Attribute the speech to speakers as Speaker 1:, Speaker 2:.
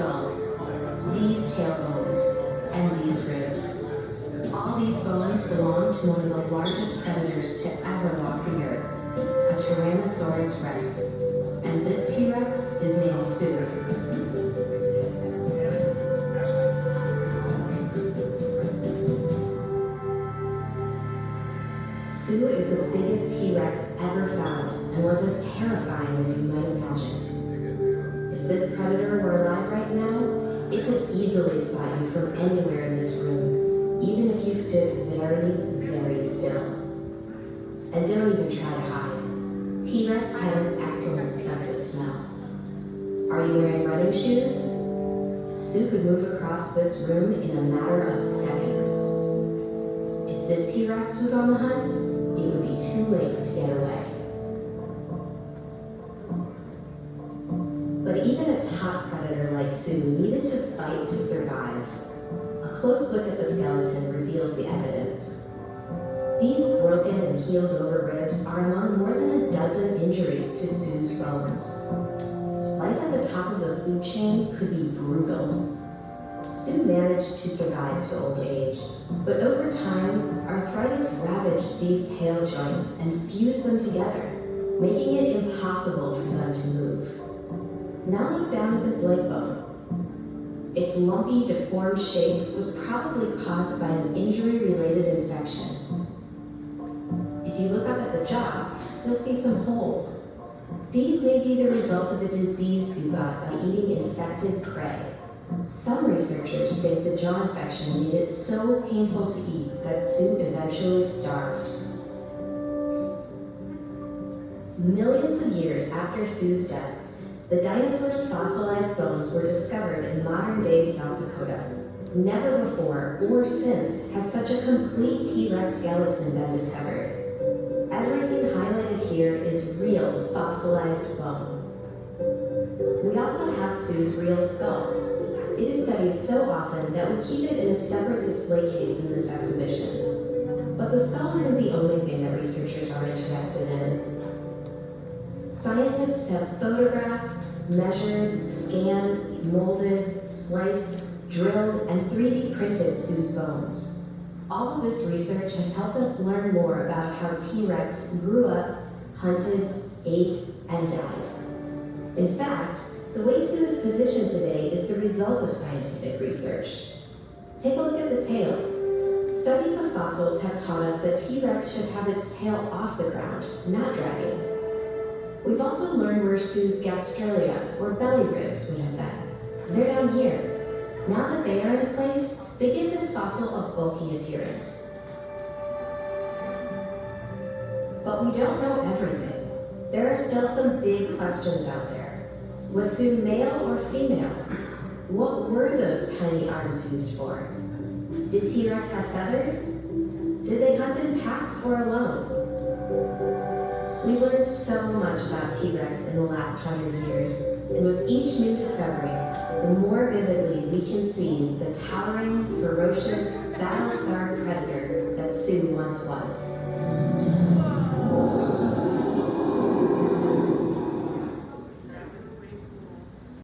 Speaker 1: skull, these tailbones, and these ribs. All these bones belong to one of the largest predators to ever walk the earth, a Tyrannosaurus rex. And this T-Rex is named Sue. Sue is the biggest T-Rex ever found and was as terrifying as you might imagine. If this predator were alive right now, it could easily spot you from anywhere in this room, even if you stood very, very still. And don't even try to hide. T-Rex had an excellent sense of smell. Are you wearing running shoes? Sue could move across this room in a matter of seconds. If this T-Rex was on the hunt, it would be too late to get away. But even a top predator like Sue needed to fight to survive. A close look at the skeleton reveals the evidence. These broken and healed over ribs are among more than a dozen injuries to Sue's bones. Life at the top of the food chain could be brutal. Sue managed to survive to old age, but over time, arthritis ravaged these hale joints and fused them together, making it impossible for them to move. Now look down at this leg bone. Its lumpy, deformed shape was probably caused by an injury-related infection. If you look up at the jaw, you'll see some holes. These may be the result of a disease Sue got by eating infected prey. Some researchers think the jaw infection made it so painful to eat that Sue eventually starved. Millions of years after Sue's death, the dinosaur's fossilized bones were discovered in modern-day South Dakota. Never before or since has such a complete T-Rex skeleton been discovered. Everything highlighted here is real fossilized bone. We also have Sue's real skull. It is studied so often that we keep it in a separate display case in this exhibition. But the skull isn't the only thing that researchers are interested in. Scientists have photographed, measured, scanned, molded, sliced, drilled, and 3D printed Sue's bones. All of this research has helped us learn more about how T-Rex grew up, hunted, ate, and died. In fact, the way Sue is positioned today is the result of scientific research. Take a look at the tail. Studies of fossils have taught us that T-Rex should have its tail off the ground, not dragging. We've also learned where Sue's gastralia, or belly ribs, would have been. They're down here. Now that they are in place, they give this fossil a bulky appearance. But we don't know everything. There are still some big questions out there. Was Sue male or female? What were those tiny arms used for? Did T-Rex have feathers? Did they hunt in packs or alone? We learned so much about T-Rex in the last 100 years, and with each new discovery, the more vividly we can see the towering, ferocious, battle-scarred predator that Sue once was.